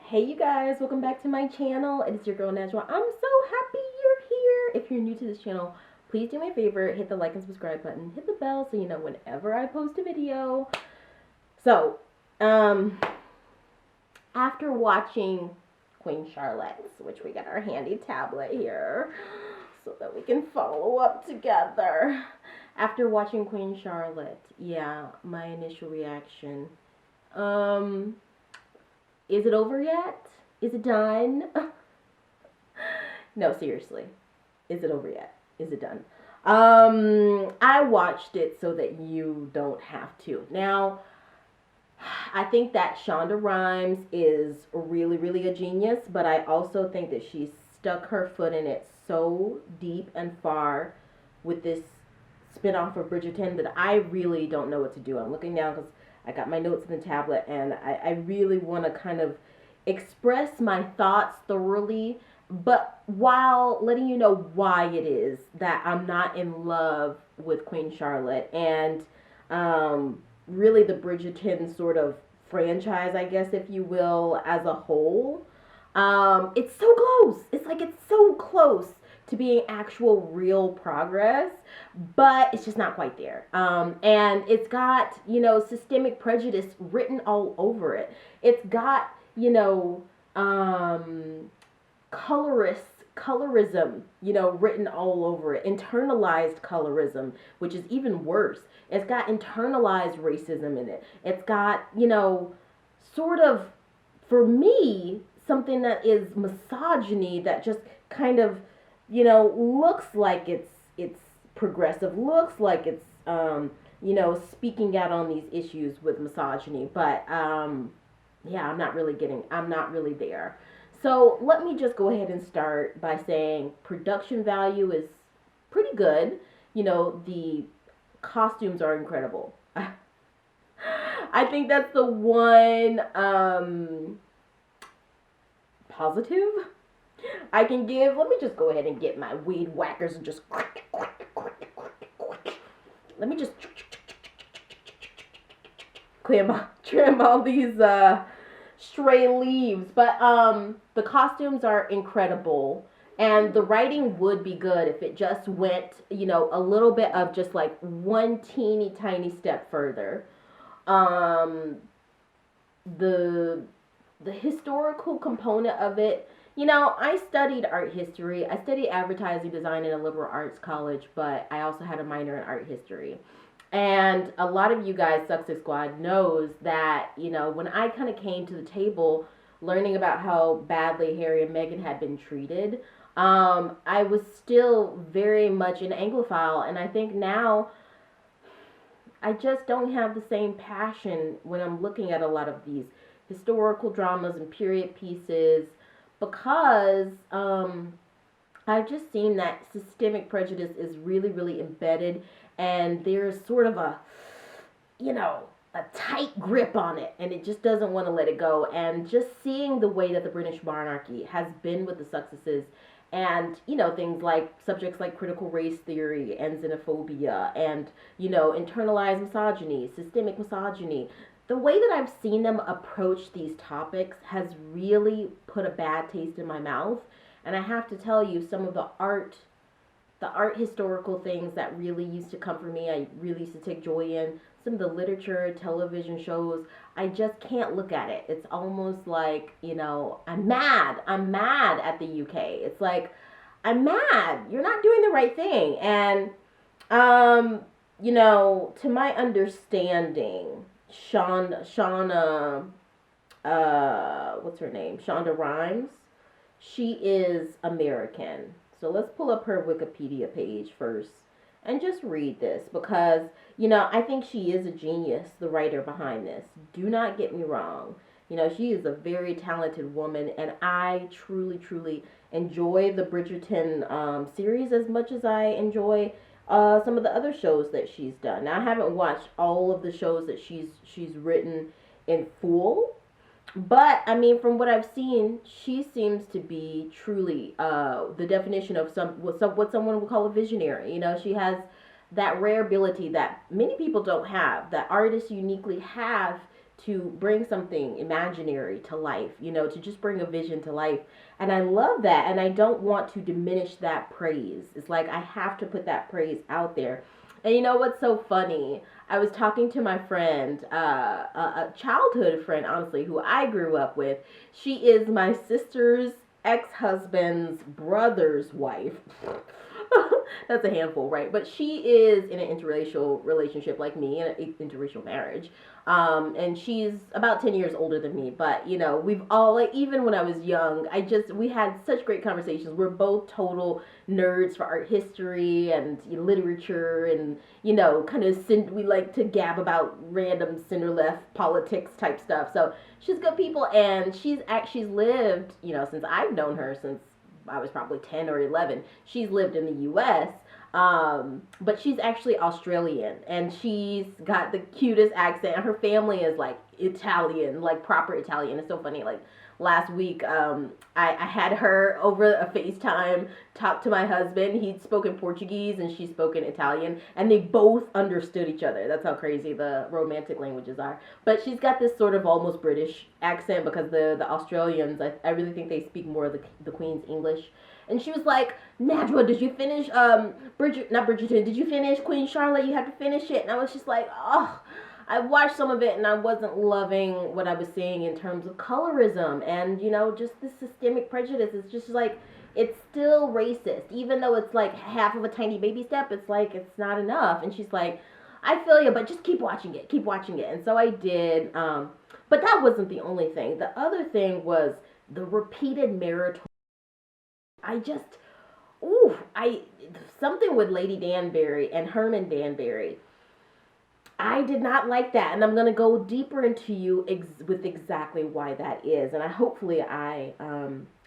Hey you guys, welcome back to my channel. It's your girl Najwa. I'm so happy you're here. If you're new to this channel, please do me a favor, hit the like and subscribe button, hit the bell so you know whenever I post a video. So, after watching Queen Charlotte's, which we got our handy tablet here so that we can follow up together. After watching Queen Charlotte, yeah, my initial reaction, is it over yet? Is it done? No, seriously. Is it over yet? Is it done? I watched it so that you don't have to. Now, I think that shondarhimes is really, really a genius, but I also think that she stuck her foot in it so deep and far with this spin-off of Bridgerton that I really don't know what to do. I'm looking down because I got my notes in the tablet, and I really want to kind of express my thoughts thoroughly, but while letting you know why it is that I'm not in love with Queen Charlotte and really the Bridgerton sort of franchise, I guess, if you will, as a whole. It's so close. It's so close to being actual real progress, but it's just not quite there. And it's got, systemic prejudice written all over it. It's got, colorism, written all over it. Internalized colorism, which is even worse. It's got internalized racism in it. It's got, sort of, for me, something that is misogyny that just kind of, looks like it's progressive, looks like it's speaking out on these issues with misogyny, but yeah, I'm not really there. So let me just go ahead and start by saying production value is pretty good. The costumes are incredible. I think that's the one positive I can give. Let me just go ahead and get my weed whackers and just let me just trim all these stray leaves. But the costumes are incredible, and the writing would be good if it just went, a little bit of just like one teeny tiny step further. Um, the historical component of it. I studied art history. I studied advertising design in a liberal arts college, but I also had a minor in art history. And a lot of you guys, Sussex Squad, knows that, when I kind of came to the table learning about how badly Harry and Meghan had been treated, I was still very much an Anglophile. And I think now I just don't have the same passion when I'm looking at a lot of these historical dramas and period pieces because I've just seen that systemic prejudice is really, really embedded, and there's sort of a tight grip on it, and it just doesn't want to let it go. And just seeing the way that the British monarchy has been with the Sussexes, and things like subjects like critical race theory and xenophobia, and internalized misogyny, systemic misogyny, the way that I've seen them approach these topics has really put a bad taste in my mouth. And I have to tell you, some of the art historical things that really used to come from me, I really used to take joy in. Some of the literature, television shows, I just can't look at it. It's almost like, I'm mad. I'm mad at the UK. It's like, I'm mad. You're not doing the right thing. And, to my understanding, Shauna, what's her name? Shondarhimes. She is American. So let's pull up her Wikipedia page first and just read this because, I think she is a genius, the writer behind this. Do not get me wrong. She is a very talented woman, and I truly, truly enjoy the Bridgerton series as much as I enjoy some of the other shows that she's done. Now, I haven't watched all of the shows that she's written in full, but I mean, from what I've seen, she seems to be truly the definition of what someone would call a visionary. She has that rare ability that many people don't have, that artists uniquely have to bring something imaginary to life, to just bring a vision to life. And I love that. And I don't want to diminish that praise. It's like I have to put that praise out there. And you know what's so funny? I was talking to my friend, a childhood friend, honestly, who I grew up with. She is my sister's ex-husband's brother's wife. That's a handful, right? But she is in an interracial relationship like me, in an interracial marriage. And she's about 10 years older than me. But, we've all, like, even when I was young, we had such great conversations. We're both total nerds for art history and literature and, kind of, we like to gab about random center left politics type stuff. So she's good people, and she's lived, since I've known her since I was probably 10 or 11. She's lived in the U.S., but she's actually Australian, and she's got the cutest accent. Her family is like Italian, like proper Italian. It's so funny. Like last week, I had her over a FaceTime talk to my husband. He'd spoken Portuguese and she spoke in Italian, and they both understood each other. That's how crazy the romantic languages are. But she's got this sort of almost British accent because the Australians, I really think they speak more of the Queen's English. And she was like, Najwa, did you finish, not Bridgerton, did you finish Queen Charlotte? You had to finish it. And I was just like, oh, I watched some of it and I wasn't loving what I was seeing in terms of colorism and, just the systemic prejudice. It's just like, it's still racist. Even though it's like half of a tiny baby step, it's like, it's not enough. And she's like, I feel you, but just keep watching it. And so I did. But that wasn't the only thing. The other thing was the repeated marital. Something with Lady Danbury and Herman Danbury. I did not like that, and I'm going to go deeper into you with exactly why that is, and hopefully I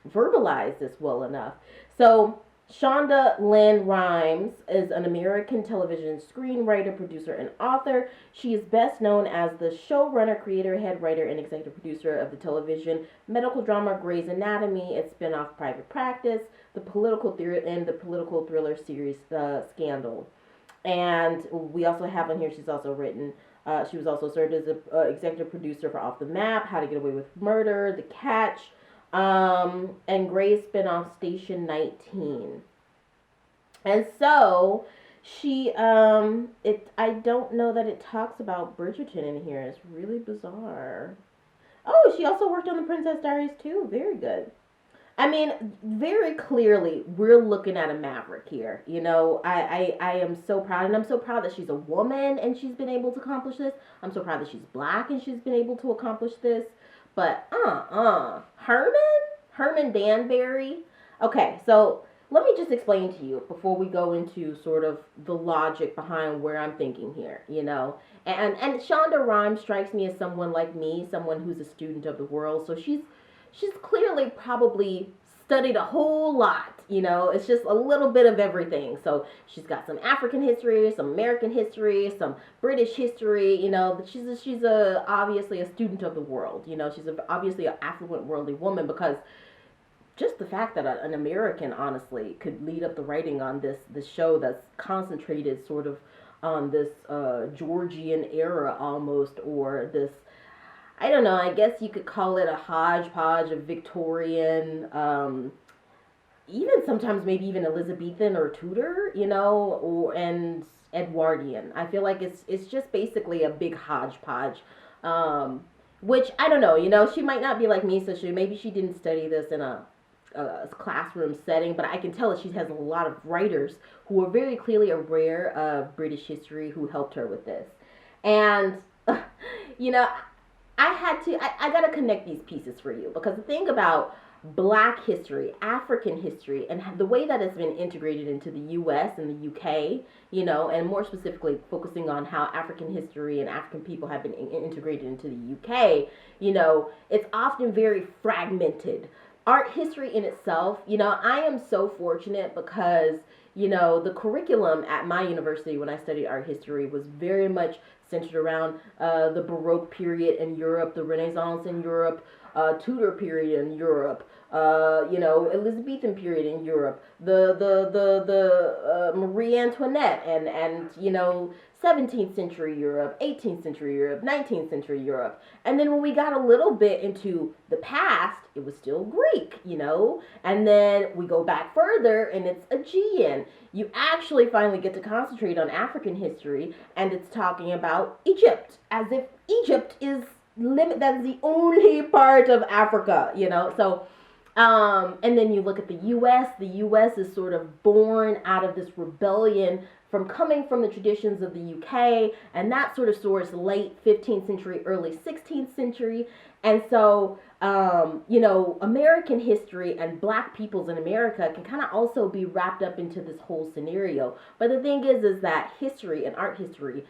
verbalize this well enough. So, shondarhimes is an American television screenwriter, producer, and author. She is best known as the showrunner, creator, head writer, and executive producer of the television medical drama Grey's Anatomy, its spin-off Private Practice, the political thriller series Scandal. And we also have on here, she's also written, she was also served as an executive producer for Off the Map, How to Get Away with Murder, The Catch, and Grey's spinoff Station 19. And so she I don't know that it talks about Bridgerton in here. It's really bizarre. Oh, she also worked on The Princess Diaries too. Very good. I mean, very clearly, we're looking at a maverick here. I am so proud, and I'm so proud that she's a woman and she's been able to accomplish this. I'm so proud that she's black and she's been able to accomplish this. But, Herman Danbury. Okay, so let me just explain to you before we go into sort of the logic behind where I'm thinking here, And shondarhimes strikes me as someone like me, someone who's a student of the world. So she's clearly probably studied a whole lot, it's just a little bit of everything. So she's got some African history, some American history, some British history, she's obviously a student of the world, she's obviously an affluent worldly woman, because just the fact that an American, honestly, could lead up the writing on this show that's concentrated sort of on this Georgian era almost, or this, I don't know, I guess you could call it a hodgepodge of Victorian, even sometimes maybe even Elizabethan or Tudor, and Edwardian. I feel like it's just basically a big hodgepodge, which, I don't know, she might not be like me, so maybe she didn't study this in a classroom setting, but I can tell that she has a lot of writers who are very clearly aware of British history who helped her with this. And, I got to connect these pieces for you, because the thing about Black history, African history, and the way that it's been integrated into the U.S. and the U.K., and more specifically focusing on how African history and African people have been integrated into the U.K., it's often very fragmented. Art history in itself, I am so fortunate because, the curriculum at my university when I studied art history was very much centered around the Baroque period in Europe, the Renaissance in Europe, Tudor period in Europe, Elizabethan period in Europe, the Marie Antoinette, and 17th century Europe, 18th century Europe, 19th century Europe. And then when we got a little bit into the past, it was still Greek, and then we go back further and it's Aegean. You actually finally get to concentrate on African history, and it's talking about Egypt, as if Egypt is that's the only part of Africa, So, and then you look at the U.S. The U.S. is sort of born out of this rebellion from coming from the traditions of the U.K., and that sort of source late 15th century, early 16th century. And so, American history and black peoples in America can kind of also be wrapped up into this whole scenario. But the thing is that history and art history,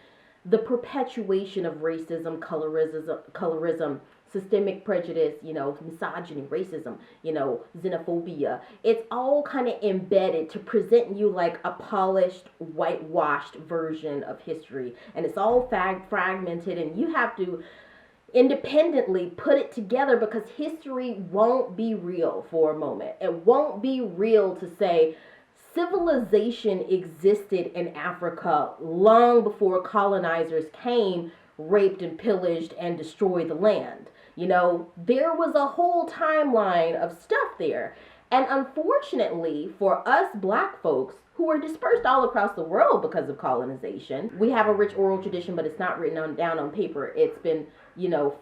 the perpetuation of racism, colorism, systemic prejudice, misogyny, racism, xenophobia. It's all kind of embedded to present you like a polished, whitewashed version of history. And it's all fragmented, and you have to independently put it together, because history won't be real for a moment. It won't be real to say civilization existed in Africa long before colonizers came, raped and pillaged and destroyed the land. There was a whole timeline of stuff there. And unfortunately for us black folks, who are dispersed all across the world because of colonization, we have a rich oral tradition, but it's not written down on paper. It's been,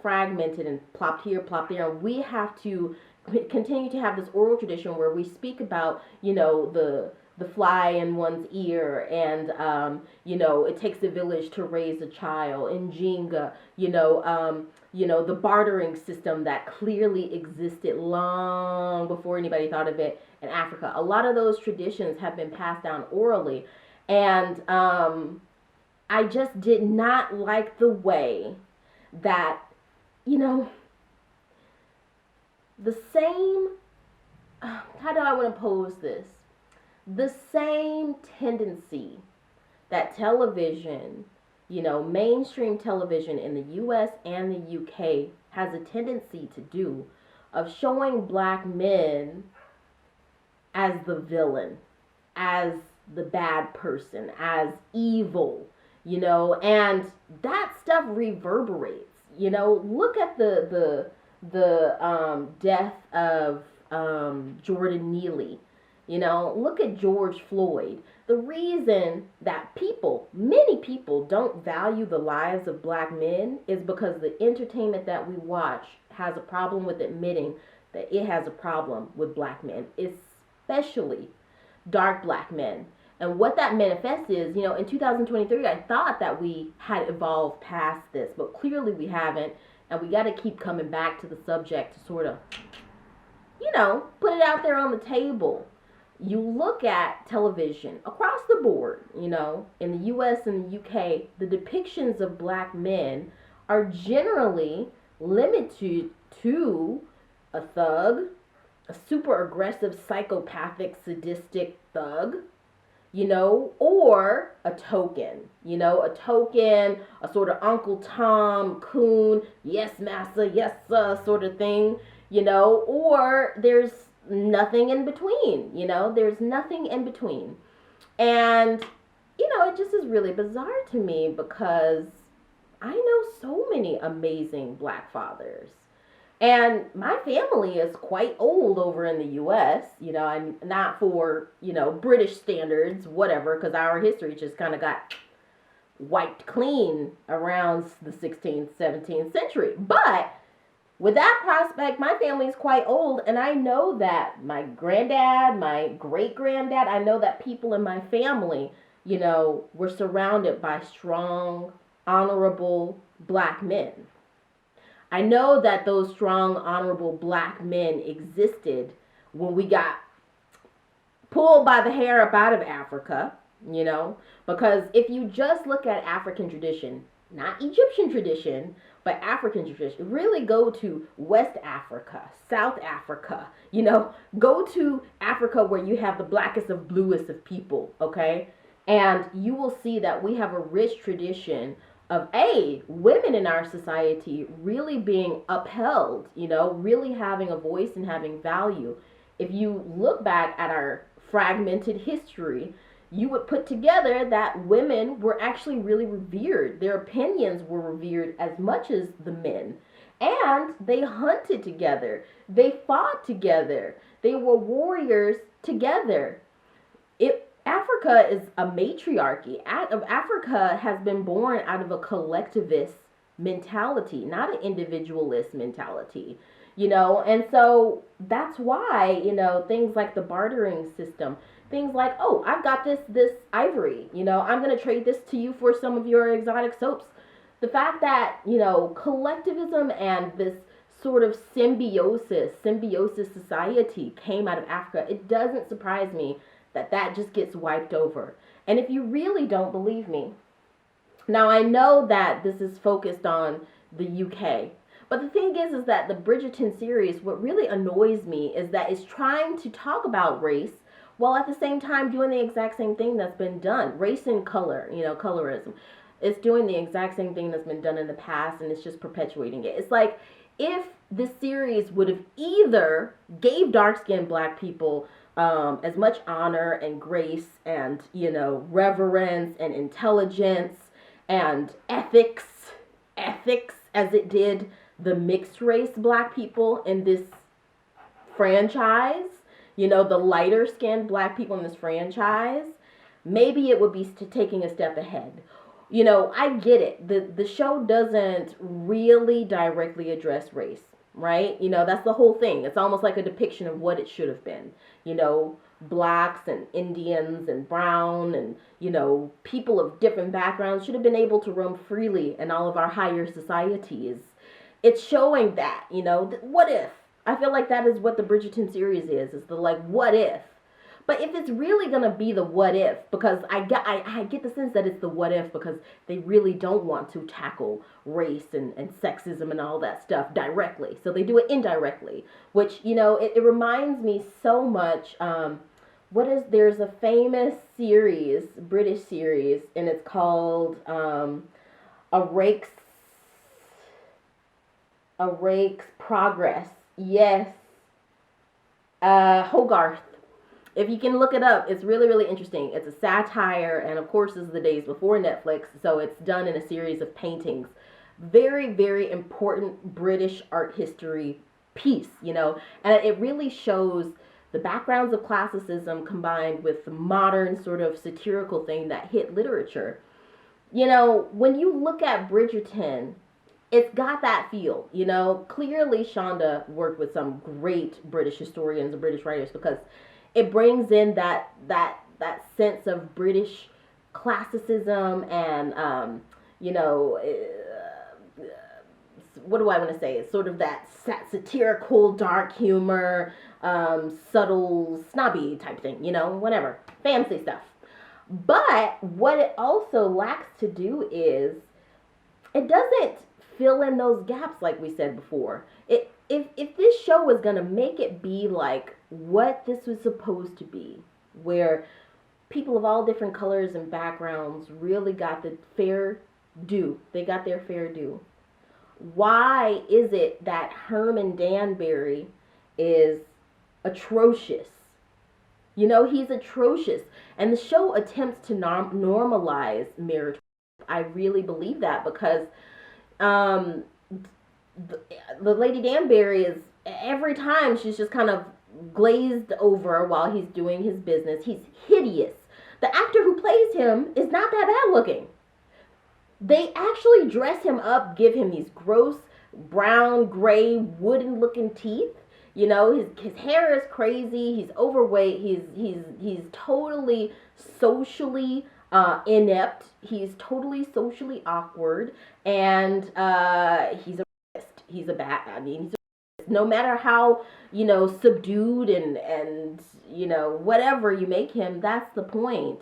fragmented and plopped here, plopped there. And we have to continue to have this oral tradition where we speak about, the fly in one's ear, and it takes a village to raise a child, and Jenga, the bartering system that clearly existed long before anybody thought of it in Africa. A lot of those traditions have been passed down orally, and I just did not like the way that, the same, how do I want to pose this? The same tendency that television, mainstream television in the US and the UK has a tendency to do, of showing black men as the villain, as the bad person, as evil, and that stuff reverberates. Look at the death of Jordan Neely. Look at George Floyd. The reason that many people don't value the lives of black men is because the entertainment that we watch has a problem with admitting that it has a problem with black men, especially dark black men. And what that manifests is, in 2023, I thought that we had evolved past this, but clearly we haven't. And we got to keep coming back to the subject to sort of, put it out there on the table. You look at television across the board, in the US and the UK, the depictions of black men are generally limited to a thug, a super aggressive, psychopathic, sadistic thug, or a token, a sort of Uncle Tom, coon, yes, massa, yes, sir, sort of thing, or there's nothing in between, there's nothing in between. And, it just is really bizarre to me, because I know so many amazing black fathers. And my family is quite old over in the U.S., and not for, British standards, whatever, because our history just kind of got wiped clean around the 16th, 17th century. But with that prospect, my family is quite old, and I know that my granddad, my great-granddad, I know that people in my family, were surrounded by strong, honorable black men. I know that those strong, honorable black men existed when we got pulled by the hair up out of Africa, because if you just look at African tradition, not Egyptian tradition, but African tradition, really go to West Africa, South Africa, go to Africa where you have the blackest of bluest of people, okay? And you will see that we have a rich tradition of women in our society really being upheld, really having a voice and having value. If you look back at our fragmented history, you would put together that women were actually really revered. Their opinions were revered as much as the men. And they hunted together. They fought together. They were warriors together. Africa is a matriarchy. Africa has been born out of a collectivist mentality, not an individualist mentality. And so that's why, things like the bartering system, things like, oh, I've got this ivory, I'm going to trade this to you for some of your exotic soaps. The fact that, collectivism and this sort of symbiosis society came out of Africa, it doesn't surprise me that just gets wiped over. And if you really don't believe me, now I know that this is focused on the UK, but the thing is that the Bridgerton series, what really annoys me is that it's trying to talk about race while at the same time doing the exact same thing that's been done. Race and color, colorism. It's doing the exact same thing that's been done in the past, and it's just perpetuating it. It's like if this series would have either gave dark-skinned black people as much honor and grace and, reverence and intelligence and ethics as it did the mixed race black people in this franchise, the lighter skinned black people in this franchise, maybe it would be taking a step ahead. I get it. The show doesn't really directly address race, right? That's the whole thing. It's almost like a depiction of what it should have been. Blacks and Indians and brown and, people of different backgrounds should have been able to roam freely in all of our higher societies. It's showing that, what if? I feel like that is what the Bridgerton series is the like, what if? But if it's really going to be the what if, because I get the sense that it's the what if because they really don't want to tackle race and sexism and all that stuff directly. So they do it indirectly, which, it reminds me so much. There's a famous series, British series, and it's called A Rake's Progress. Yes. Hogarth. If you can look it up, it's really, really interesting. It's a satire, and of course, this is the days before Netflix, so it's done in a series of paintings. Very, very important British art history piece, and it really shows the backgrounds of classicism combined with the modern sort of satirical thing that hit literature. When you look at Bridgerton, it's got that feel, Clearly, Shonda worked with some great British historians and British writers because it brings in that sense of British classicism and, what do I want to say? It's sort of that satirical, dark humor, subtle, snobby type thing, whatever. Fancy stuff. But what it also lacks to do is it doesn't fill in those gaps like we said before. If this show was going to make it be like what this was supposed to be, where people of all different colors and backgrounds really got the fair due, they got their fair due, why is it that Herman Danbury is atrocious? He's atrocious. And the show attempts to normalize marriage. I really believe that because the Lady Danbury is, every time she's just kind of glazed over while he's doing his business. He's hideous. The actor who plays him is not that bad looking. They actually dress him up, give him these gross brown, gray, wooden looking teeth. His hair is crazy. He's overweight. He's totally socially inept. He's totally socially awkward, and he's a he's a bad. No matter how subdued and whatever you make him, that's the point.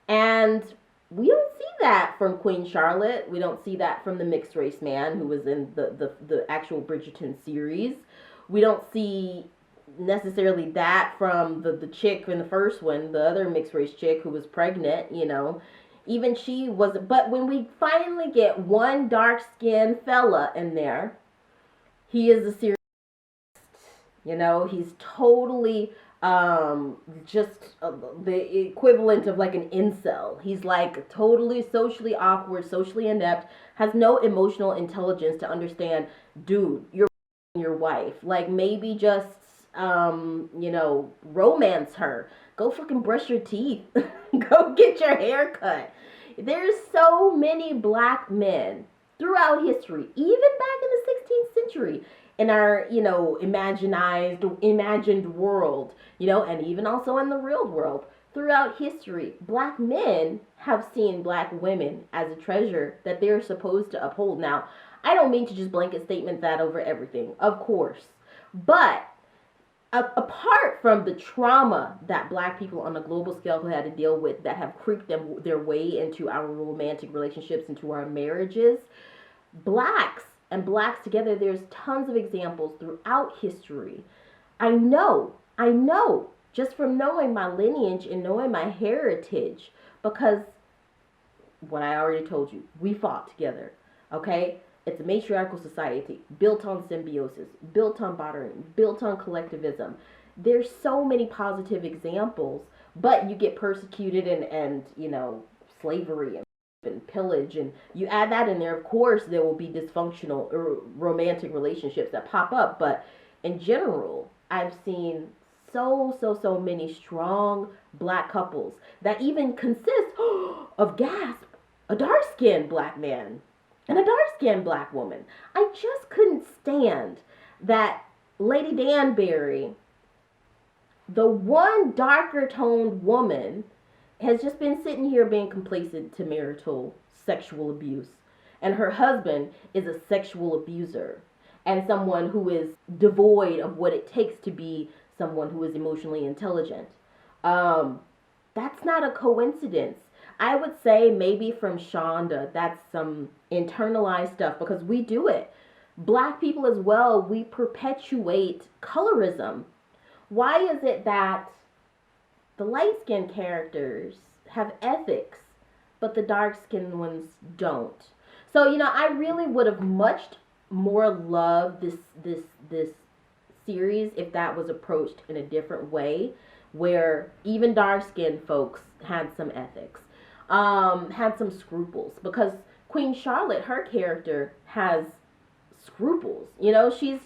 And we don't see that from Queen Charlotte. We don't see that from the mixed race man who was in the actual Bridgerton series. We don't see necessarily that from the chick in the first one, the other mixed race chick who was pregnant. even she was, but when we finally get one dark-skinned fella in there, he is a serious, he's totally just the equivalent of like an incel. He's like totally socially awkward, socially inept, has no emotional intelligence to understand, dude, you're your wife. Like maybe just romance her. Go fucking brush your teeth. Go get your hair cut. There's so many black men throughout history, even back in the 16th century, in our, imagined world, and even also in the real world. Throughout history, black men have seen black women as a treasure that they're supposed to uphold. Now, I don't mean to just blanket statement that over everything, of course. But apart from the trauma that black people on a global scale have had to deal with, that have creeped their way into our romantic relationships, into our marriages, blacks and blacks together, there's tons of examples throughout history. I know, just from knowing my lineage and knowing my heritage, because what I already told you, we fought together, okay? It's a matriarchal society built on symbiosis, built on bartering, built on collectivism. There's so many positive examples, but you get persecuted and slavery and pillage, and you add that in there, of course there will be dysfunctional romantic relationships that pop up. But in general, I've seen so many strong black couples that even consist of a dark-skinned black man and a dark-skinned black woman. I just couldn't stand that Lady Danbury, the one darker toned woman, has just been sitting here being complacent to marital sexual abuse. And her husband is a sexual abuser and someone who is devoid of what it takes to be someone who is emotionally intelligent. That's not a coincidence. I would say maybe from Shonda, that's some internalized stuff, because we do it. Black people as well, we perpetuate colorism. Why is it that the light-skinned characters have ethics, but the dark-skinned ones don't? So, I really would have much more loved this series if that was approached in a different way, where even dark-skinned folks had some ethics, had some scruples, because Queen Charlotte, her character, has scruples.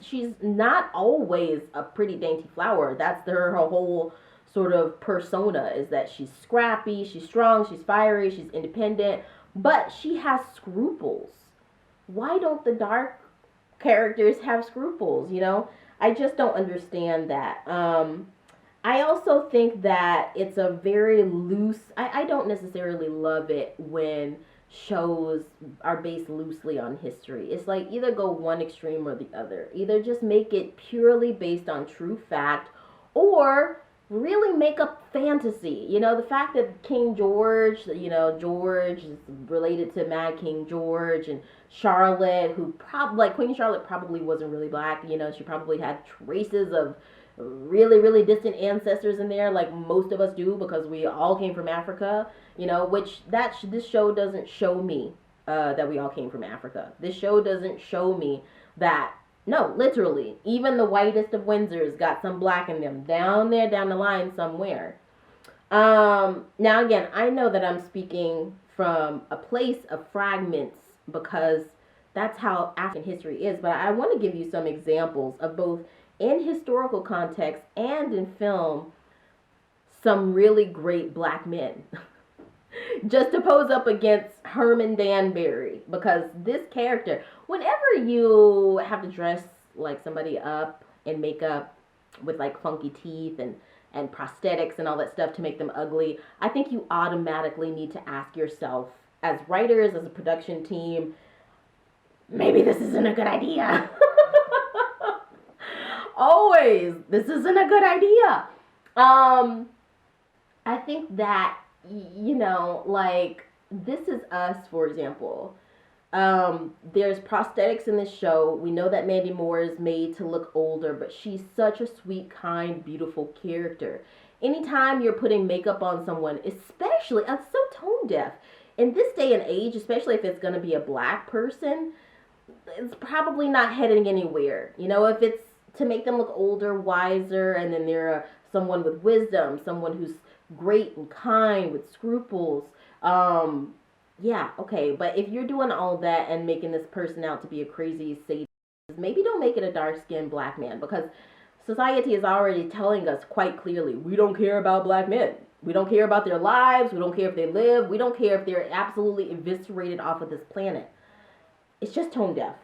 She's not always a pretty dainty flower. That's her whole sort of persona, is that she's scrappy, she's strong, she's fiery, she's independent, but she has scruples. Why don't the dark characters have scruples? I just don't understand that. I also think that it's a very loose, I don't necessarily love it when shows are based loosely on history. It's like either go one extreme or the other. Either just make it purely based on true fact, or really make up fantasy. The fact that King George, George is related to Mad King George, and Charlotte, who Queen Charlotte probably wasn't really black. She probably had traces of really distant ancestors in there, like most of us do, because we all came from Africa, which this show doesn't show me that we all came from Africa. This show doesn't show me that. No, literally, even the whitest of Windsors got some black in them down there, down the line somewhere. Now again, I know that I'm speaking from a place of fragments, because that's how African history is, but I want to give you some examples of both in historical context and in film, some really great black men. Just to pose up against Herman Danbury, because this character, whenever you have to dress like somebody up in makeup with like funky teeth and prosthetics and all that stuff to make them ugly, I think you automatically need to ask yourself, as writers, as a production team, maybe this isn't a good idea. Always, this isn't a good idea. I think that, like This Is Us, for example. There's prosthetics in this show. We know that Mandy Moore is made to look older, but she's such a sweet, kind, beautiful character. Anytime you're putting makeup on someone, especially, I'm so tone deaf, in this day and age, especially if it's going to be a black person, it's probably not heading anywhere. You know, if it's to make them look older, wiser, and then they're someone with wisdom, someone who's great and kind with scruples. Yeah, okay. But if you're doing all that and making this person out to be a crazy sadist, maybe don't make it a dark-skinned black man, because society is already telling us quite clearly we don't care about black men. We don't care about their lives. We don't care if they live. We don't care if they're absolutely eviscerated off of this planet. It's just tone deaf.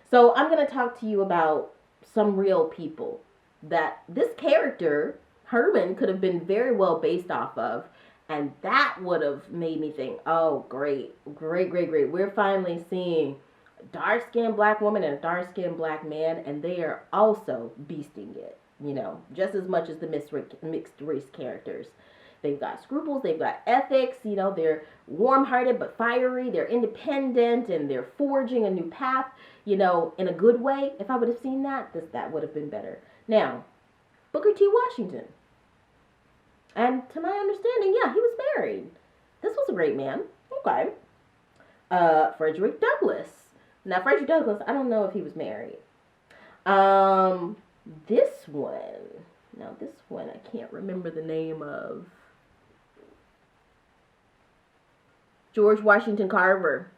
So I'm going to talk to you about some real people that this character, Herman, could have been very well based off of. And that would have made me think, oh, great, great, great, great. We're finally seeing a dark-skinned black woman and a dark-skinned black man, and they are also beasting it, you know, just as much as the mixed race characters. They've got scruples, they've got ethics, you know, they're warm-hearted but fiery, they're independent, and they're forging a new path, you know, in a good way. If I would have seen that, that would have been better. Now, Booker T. Washington. And to my understanding, yeah, he was married. This was a great man. Okay. Frederick Douglass. Now, Frederick Douglass, I don't know if he was married. This one, I can't remember the name of. George Washington Carver.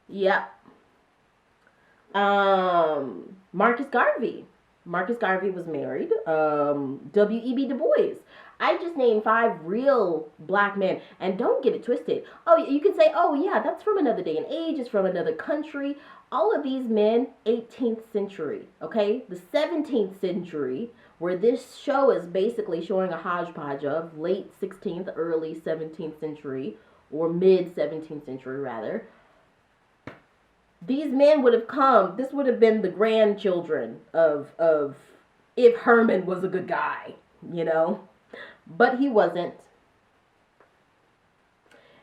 Yep. Marcus Garvey. Marcus Garvey was married. W.E.B. Du Bois. I just named 5 real black men. And don't get it twisted. Oh, you can say, oh, yeah, that's from another day and age. It's from another country. All of these men, 18th century, okay? The 17th century, where this show is basically showing a hodgepodge of late 16th, early 17th century, or mid 17th century, rather. These men would have come, this would have been the grandchildren of if Herman was a good guy, you know? But he wasn't.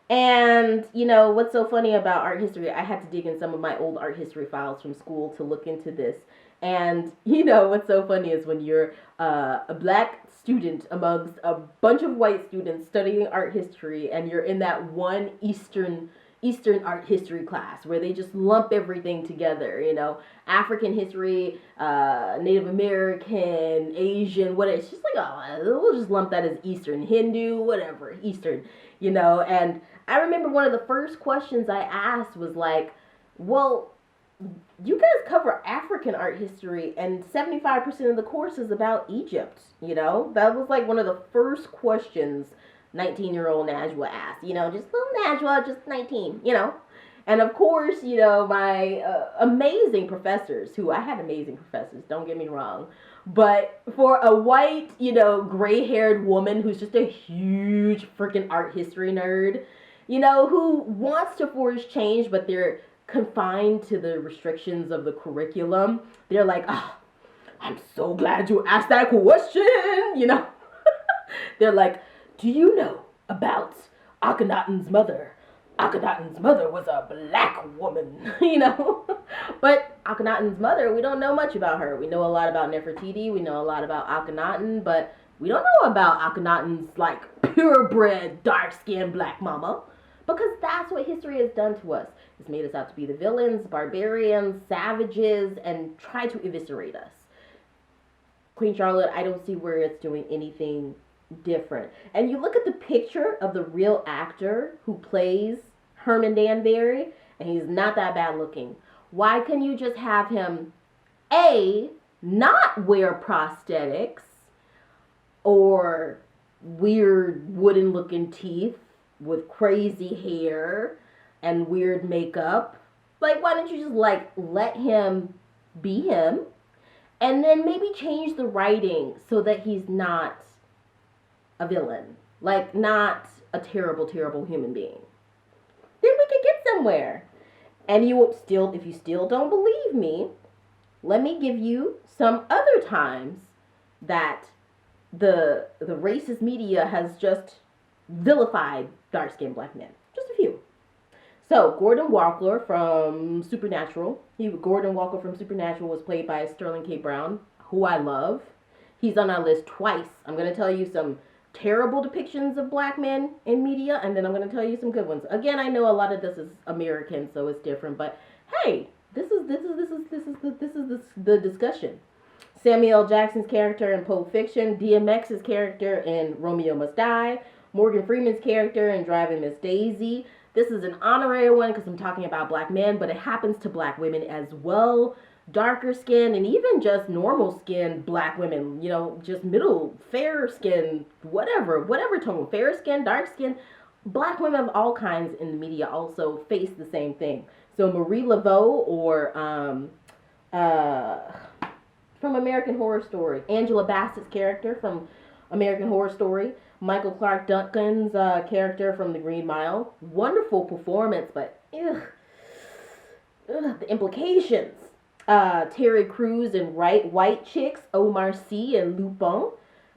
And, you know, what's so funny about art history, I had to dig in some of my old art history files from school to look into this. And, you know, what's so funny is when you're a black student amongst a bunch of white students studying art history, and you're in that one Eastern art history class where they just lump everything together, you know, African history, Native American, Asian, whatever. It's just like, oh, we'll just lump that as Eastern, Hindu, whatever, Eastern, you know. And I remember one of the first questions I asked was like, well, you guys cover African art history and 75% of the course is about Egypt, you know. That was like one of the first questions 19-year-old Najwa asked, you know, just little Najwa, just 19, you know. And of course, you know, my amazing professors, who I had amazing professors, don't get me wrong, but for a white, you know, gray-haired woman who's just a huge freaking art history nerd, you know, who wants to forge change, but they're confined to the restrictions of the curriculum, they're like, oh, I'm so glad you asked that question, you know. They're like, do you know about Akhenaten's mother? Akhenaten's mother was a black woman, you know. But Akhenaten's mother, we don't know much about her. We know a lot about Nefertiti. We know a lot about Akhenaten, but we don't know about Akhenaten's, like, purebred, dark-skinned black mama. Because that's what history has done to us. It's made us out to be the villains, barbarians, savages, and try to eviscerate us. Queen Charlotte, I don't see where it's doing anything different. And you look at the picture of the real actor who plays Herman Danbury, and he's not that bad looking. Why can you just have him not wear prosthetics or weird wooden looking teeth with crazy hair and weird makeup? Like, why don't you just like let him be him, and then maybe change the writing so that he's not a villain, like not a terrible, terrible human being. Then we could get somewhere. And you will still, if you still don't believe me, let me give you some other times that the racist media has just vilified dark-skinned black men. Just a few. So Gordon Walker from Supernatural. Gordon Walker from Supernatural was played by Sterling K. Brown, who I love. He's on our list twice. I'm going to tell you some terrible depictions of black men in media, and then I'm going to tell you some good ones. Again, I know a lot of this is American, so it's different, but hey, this is the discussion. Samuel L. Jackson's character in Pulp Fiction, DMX's character in Romeo Must Die, Morgan Freeman's character in Driving Miss Daisy. This is an honorary one because I'm talking about black men, but it happens to black women as well. Darker skin and even just normal skin black women, you know, just middle, fair skin, whatever tone, fair skin, dark skin. Black women of all kinds in the media also face the same thing. So Marie Laveau or from American Horror Story, Angela Bassett's character from American Horror Story, Michael Clark Duncan's character from The Green Mile. Wonderful performance, but the implications. Terry Crews and White Chicks, Omar Sy and Lupin.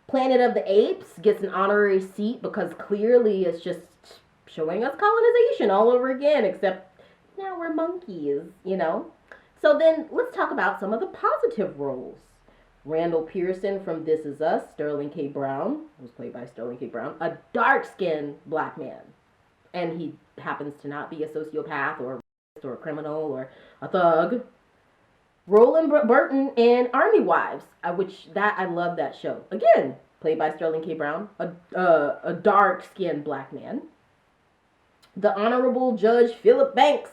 Planet of the Apes gets an honorary seat because clearly it's just showing us colonization all over again, except now we're monkeys, you know. So then let's talk about some of the positive roles. Randall Pearson from This Is Us, Sterling K. Brown, was played by Sterling K. Brown, a dark-skinned black man. And he happens to not be a sociopath or a criminal or a thug. Roland Burton in Army Wives, I love that show. Again, played by Sterling K. Brown, a dark-skinned black man. The Honorable Judge Philip Banks,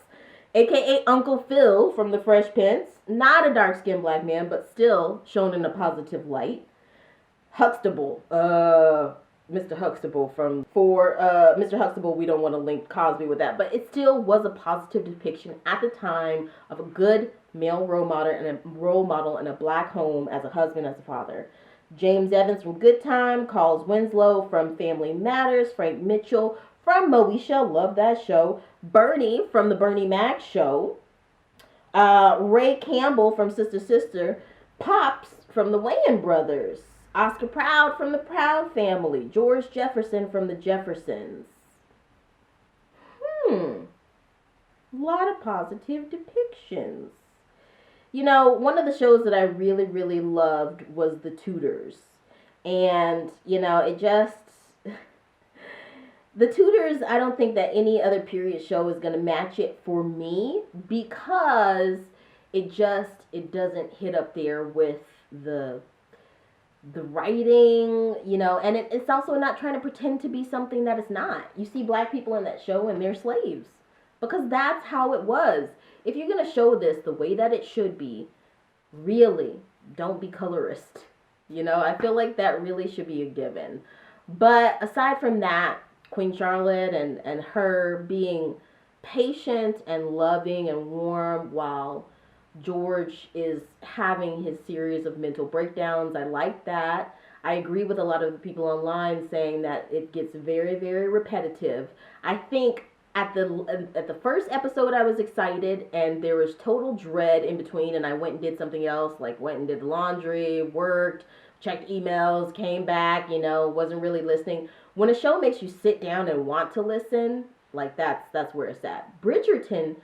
aka Uncle Phil from The Fresh Prince, not a dark-skinned black man, but still shown in a positive light. Huxtable, Mr. Huxtable Mr. Huxtable, we don't want to link Cosby with that, but it still was a positive depiction at the time of a good male role model in a black home as a husband, as a father. James Evans from Good Time, Carl Winslow from Family Matters, Frank Mitchell from Moesha, love that show, Bernie from the Bernie Mac Show, Ray Campbell from Sister Sister, Pops from the Wayans Brothers, Oscar Proud from the Proud Family, George Jefferson from the Jeffersons. A lot of positive depictions. You know, one of the shows that I really, really loved was The Tudors. And, you know, The Tudors, I don't think that any other period show is going to match it for me because it doesn't hit up there with the writing, you know, and it's also not trying to pretend to be something that it's not. You see black people in that show and they're slaves because that's how it was. If you're going to show this the way that it should be, really, don't be colorist. You know, I feel like that really should be a given. But aside from that, Queen Charlotte and her being patient and loving and warm while George is having his series of mental breakdowns. I like that. I agree with a lot of the people online saying that it gets very, very repetitive. I think at the first episode I was excited and there was total dread in between, and I went and did something else, like went and did the laundry, worked, checked emails, came back, you know, wasn't really listening. When a show makes you sit down and want to listen, like that's where it's at. Bridgerton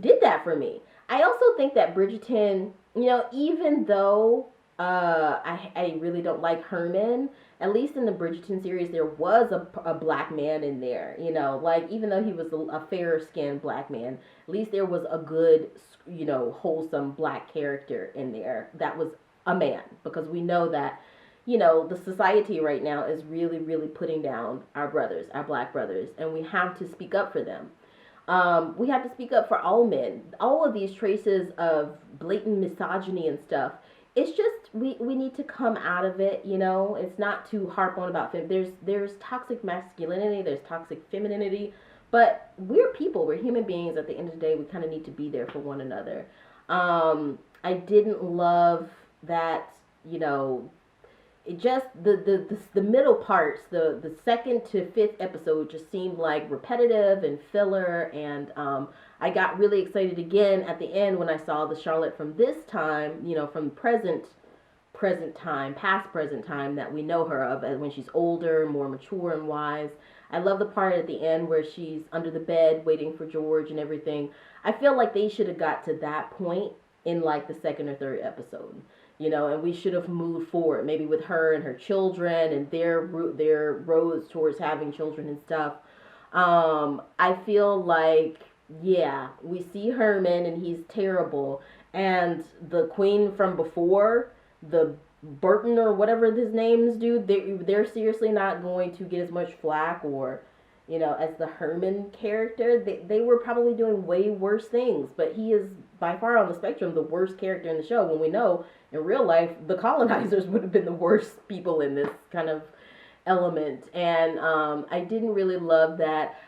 did that for me. I also think that Bridgerton, you know, even though I really don't like Herman, at least in the Bridgerton series, there was a black man in there, you know, like even though he was a fairer skinned black man, at least there was a good, you know, wholesome black character in there that was a man, because we know that, you know, the society right now is really, really putting down our brothers, our black brothers, and we have to speak up for them. We have to speak up for all men. All of these traces of blatant misogyny and stuff, it's just we need to come out of it, you know. It's not to harp on about there's toxic masculinity, there's toxic femininity, but we're people, we're human beings. At the end of the day, we kind of need to be there for one another. I didn't love that, you know, it just the middle parts, the second to fifth episode just seemed like repetitive and filler, and I got really excited again at the end when I saw the Charlotte from this time, you know, from past present time that we know her of, when she's older, more mature and wise. I love the part at the end where she's under the bed waiting for George and everything. I feel like they should have got to that point in like the second or third episode. and we should have moved forward, maybe with her and her children and their roads towards having children and stuff. I feel like, yeah, we see Herman and he's terrible, and the queen from before, the Burton or whatever his names do, they're seriously not going to get as much flack or, as the Herman character. They were probably doing way worse things, but he is by far on the spectrum the worst character in the show, when we know in real life the colonizers would have been the worst people in this kind of element. And I didn't really love that.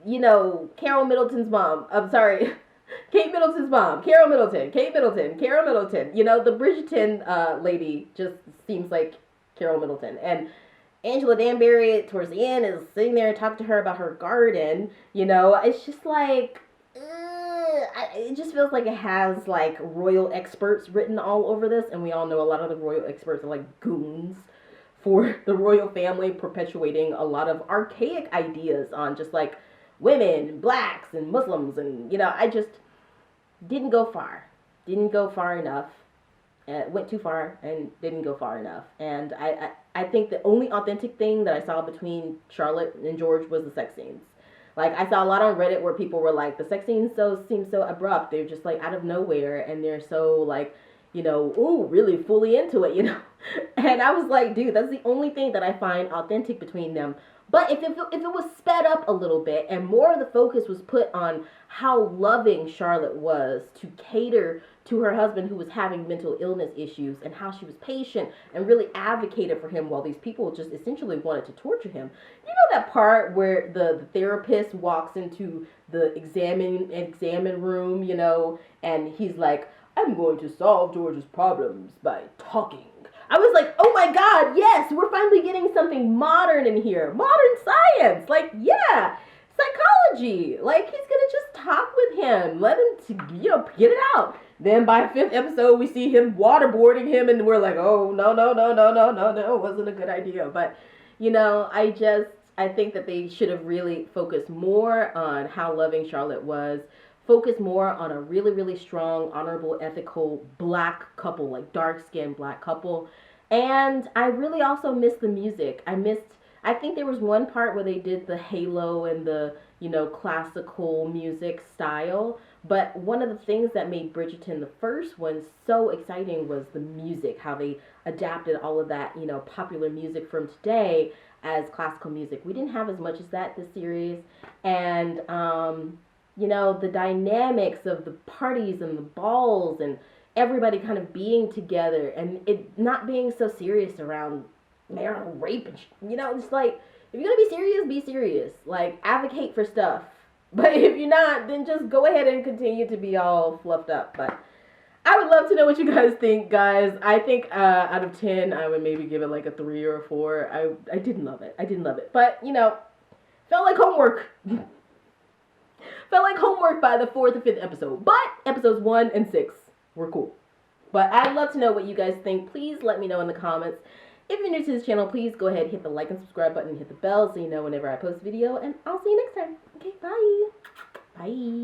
Carol Middleton's mom. I'm sorry. Kate Middleton's mom. Carol Middleton. Kate Middleton. Carol Middleton. The Bridgerton lady just seems like Carol Middleton. And Angela Danbury, towards the end, is sitting there and talking to her about her garden. It's just like, it just feels like it has like royal experts written all over this, and we all know a lot of the royal experts are like goons for the royal family, perpetuating a lot of archaic ideas on just like women, blacks, and Muslims, and I just didn't go far enough. Went too far and didn't go far enough. And I think the only authentic thing that I saw between Charlotte and George was the sex scenes. Like, I saw a lot on Reddit where people were like, the sex scenes seem so abrupt. They're just like out of nowhere, and they're so like, ooh, really fully into it, And I was like, dude, that's the only thing that I find authentic between them. But if it was sped up a little bit and more of the focus was put on how loving Charlotte was to cater to her husband who was having mental illness issues, and how she was patient and really advocated for him while these people just essentially wanted to torture him. That part where the therapist walks into the examine room, and he's like, I'm going to solve George's problems by talking. I was like, oh my God, yes, we're finally getting something modern in here. Modern science. Like, yeah, psychology. Like, he's going to just talk with him. Let him, get it out. Then by 5th episode, we see him waterboarding him, and we're like, oh, no, it wasn't a good idea. But, I think that they should have really focused more on how loving Charlotte was. Focus more on a really, really strong, honorable, ethical black couple, like dark-skinned black couple. And I really also missed the music. I think there was one part where they did the halo and the, classical music style. But one of the things that made Bridgerton, the first one, so exciting was the music, how they adapted all of that, popular music from today as classical music. We didn't have as much as that this series. And, the dynamics of the parties and the balls and everybody kind of being together and it not being so serious around marital rape and it's like, if you're gonna be serious, be serious. Like, advocate for stuff. But if you're not, then just go ahead and continue to be all fluffed up. But I would love to know what you guys think, guys. I think out of 10, I would maybe give it like a 3 or a 4. I didn't love it. But, felt like homework. Felt like homework by the 4th or 5th episode. But episodes 1 and 6 were cool. But I'd love to know what you guys think. Please let me know in the comments. If you're new to this channel, please go ahead, hit the like and subscribe button, hit the bell so you know whenever I post a video. And I'll see you next time. Okay, bye. Bye.